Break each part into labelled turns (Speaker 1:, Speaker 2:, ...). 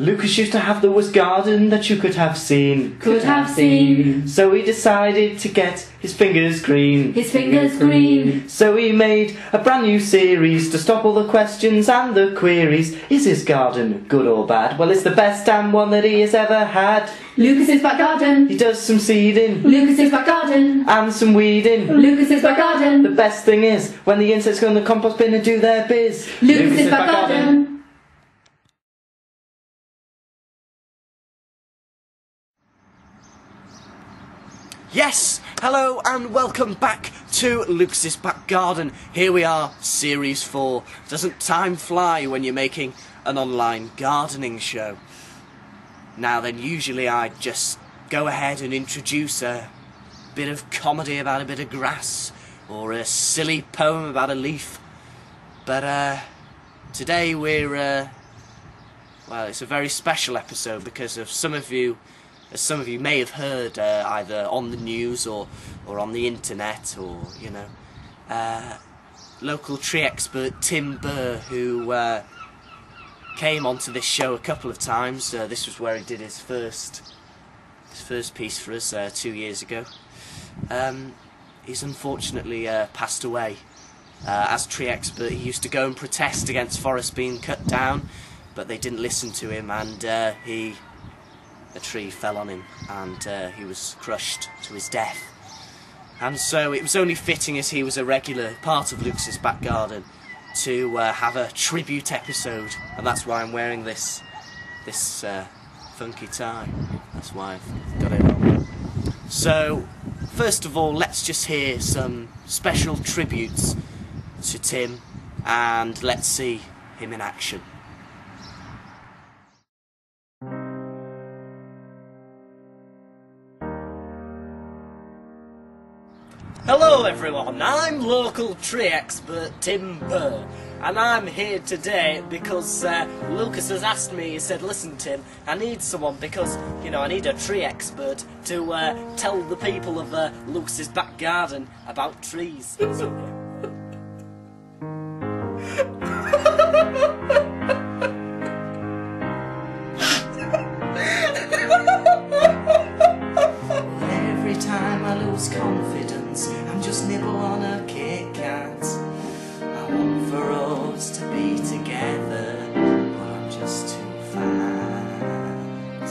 Speaker 1: Lucas used to have the worst garden that you could have seen.
Speaker 2: Could have seen.
Speaker 1: So he decided to get his fingers green.
Speaker 2: His fingers green.
Speaker 1: So he made a brand new series to stop all the questions and the queries. Is his garden good or bad? Well, it's the best damn one that he has ever had.
Speaker 2: Lucas's back garden.
Speaker 1: He does some seeding.
Speaker 2: Lucas's back garden.
Speaker 1: And some weeding.
Speaker 2: Lucas's back garden.
Speaker 1: The best thing is when the insects go in the compost bin and do their biz.
Speaker 2: Lucas's back garden.
Speaker 3: Yes! Hello and welcome back to Lucas's Back Garden. Here we are, Series 4. Doesn't time fly when you're making an online gardening show? Now then, usually I just go ahead and introduce a bit of comedy about a bit of grass, or a silly poem about a leaf. But today we're, well, it's a very special episode because of some of you, as some of you may have heard either on the news or on the internet, or, you know, local tree expert Tim Ber, who came onto this show a couple of times. This was where he did his first piece for us 2 years ago. He's unfortunately passed away. As tree expert, he used to go and protest against forests being cut down, but they didn't listen to him, and a tree fell on him and he was crushed to his death. And so it was only fitting, as he was a regular part of Lucas's Back Garden, to have a tribute episode, and that's why I'm wearing this funky tie. That's why I've got it on. So first of all, let's just hear some special tributes to Tim, and let's see him in action. Hello everyone, I'm local tree expert Tim Ber, and I'm here today because Lucas has asked me. He said, listen Tim, I need someone because, you know, I need a tree expert to tell the people of Lucas's Back Garden about trees. Every time I lose confidence, I'm just nibble on a Kit Kat. I want for us to be together, but I'm just too fat.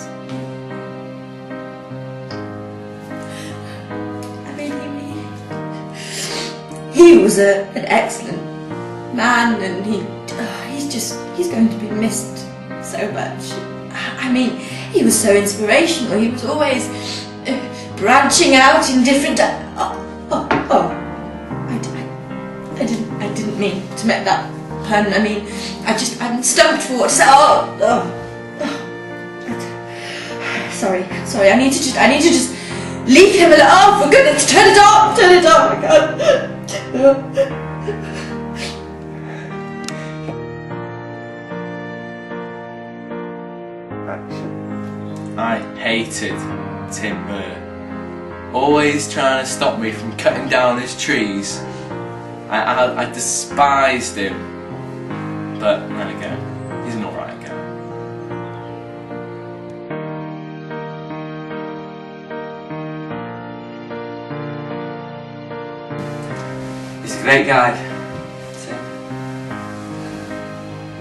Speaker 2: I mean, he was an excellent man, and he's going to be missed so much. I mean, he was so inspirational. He was always branching out in different. I didn't mean to make that pun. I mean, I'm stumped for what to say. Sorry. I need to just leave him alone. Oh, for goodness, turn it off. I can't.
Speaker 4: I hated Tim Ber. Always trying to stop me from cutting down his trees. I despised him. But then again, he's an alright guy. He's a great guy, Tim.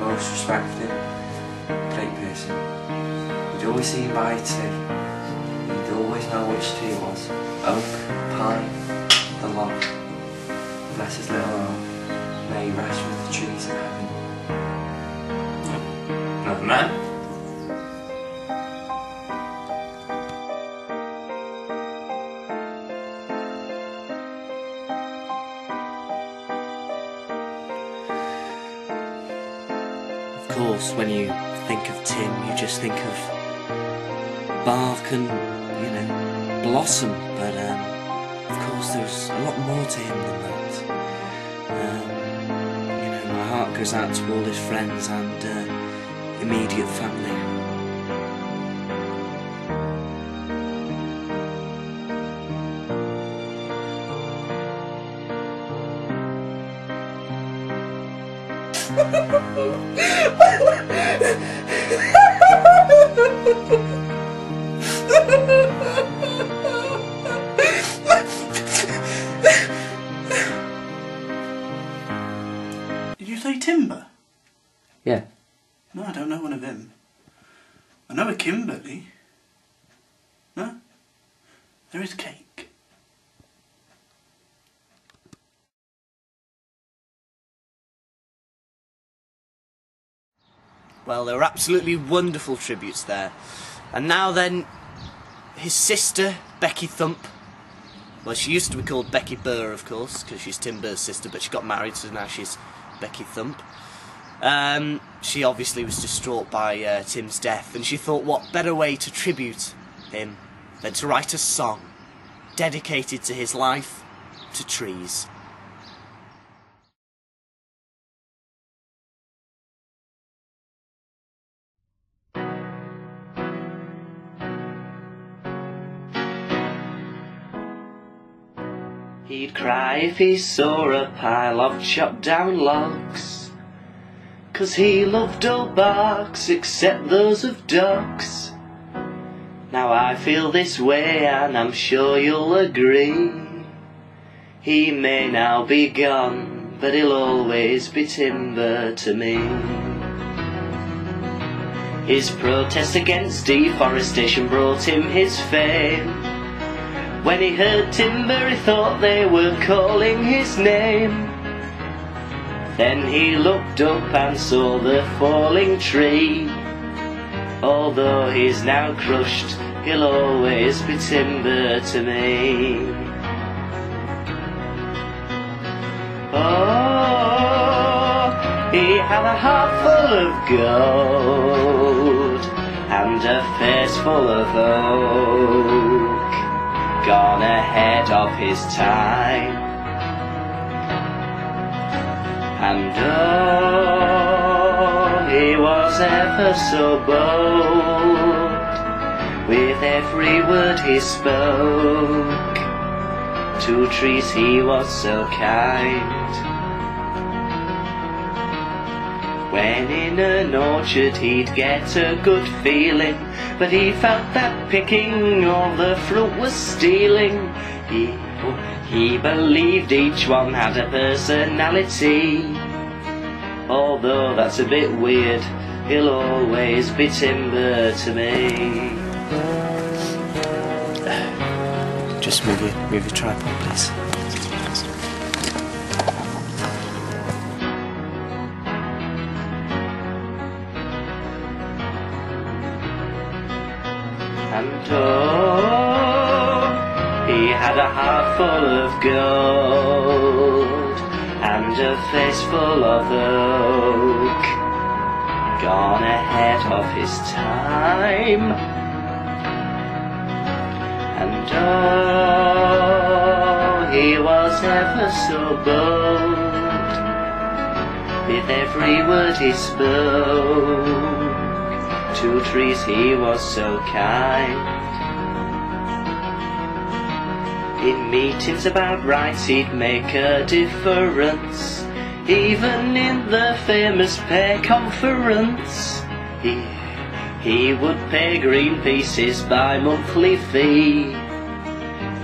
Speaker 4: Most respected, great person. You'd always see him by a tree. You'd always know which tree it was. Oak, pine, the log. Bless his little home. May he rest with the trees of heaven. Another man.
Speaker 3: Of course, when you think of Tim, you just think of bark and, you know, blossom, but of course there's a lot more to him than that. You know, my heart goes out to all his friends and immediate family.
Speaker 5: Did you say Tim Ber?
Speaker 1: Yeah.
Speaker 5: No, I don't know one of him. I know a Kimberly. No? There is cake.
Speaker 3: Well, there were absolutely wonderful tributes there. And now then, his sister, Becky Thump. Well, she used to be called Becky Ber, of course, because she's Tim Ber's sister, but she got married, so now she's Becky Thump. She obviously was distraught by Tim's death, and she thought what better way to tribute him than to write a song dedicated to his life, to trees.
Speaker 1: He'd cry if he saw a pile of chopped down logs, 'cause he loved all barks except those of dogs. Now I feel this way and I'm sure you'll agree. He may now be gone, but he'll always be timber to me. His protest against deforestation brought him his fame. When he heard timber, he thought they were calling his name. Then he looked up and saw the falling tree. Although he's now crushed, he'll always be timber to me. Oh, he had a heart full of gold and a face full of oak, gone ahead of his time. And oh, he was ever so bold with every word he spoke. To trees he was so kind. When in an orchard he'd get a good feeling, but he felt that picking all the fruit was stealing. He believed each one had a personality. Although that's a bit weird, he'll always be timber to me.
Speaker 3: Just move your tripod, please.
Speaker 1: And oh, he had a heart full of gold and a face full of oak, gone ahead of his time. And oh, he was ever so bold with every word he spoke. To trees he was so kind. In meetings about rights he'd make a difference, even in the famous Pear Conference. He would pay Greenpeace his bi-monthly fee.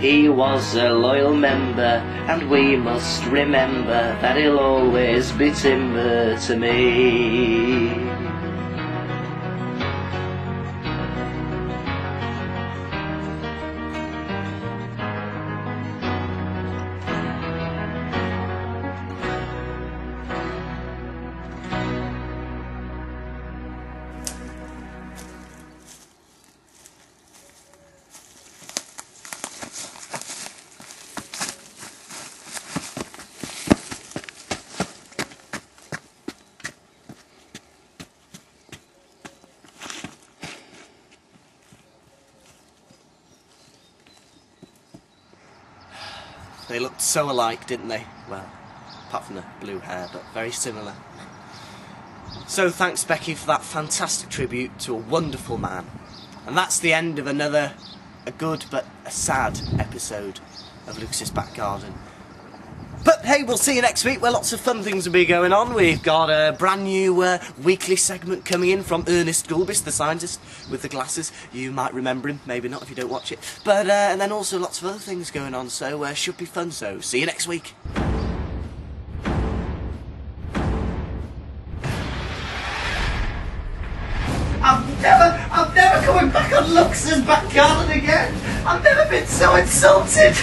Speaker 1: He was a loyal member, and we must remember that he'll always be timber to me.
Speaker 3: They looked so alike, didn't they? Well, apart from the blue hair, but very similar. So thanks, Becky, for that fantastic tribute to a wonderful man. And that's the end of another, a good but a sad episode of Lucas's Back Garden. But hey, we'll see you next week where lots of fun things will be going on. We've got a brand new weekly segment coming in from Ernest Gulbis, the scientist with the glasses. You might remember him, maybe not if you don't watch it. But and then also lots of other things going on, so should be fun. So see you next week. I'm never coming back on Lux's back garden again. I've never been so insulted.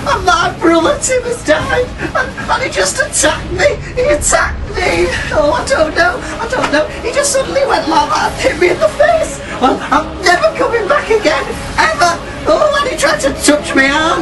Speaker 3: And my brother Tim has died, and he just attacked me. He attacked me. Oh, I don't know. He just suddenly went like that and hit me in the face. Well, I'm never coming back again, ever. Oh, and he tried to touch me arm.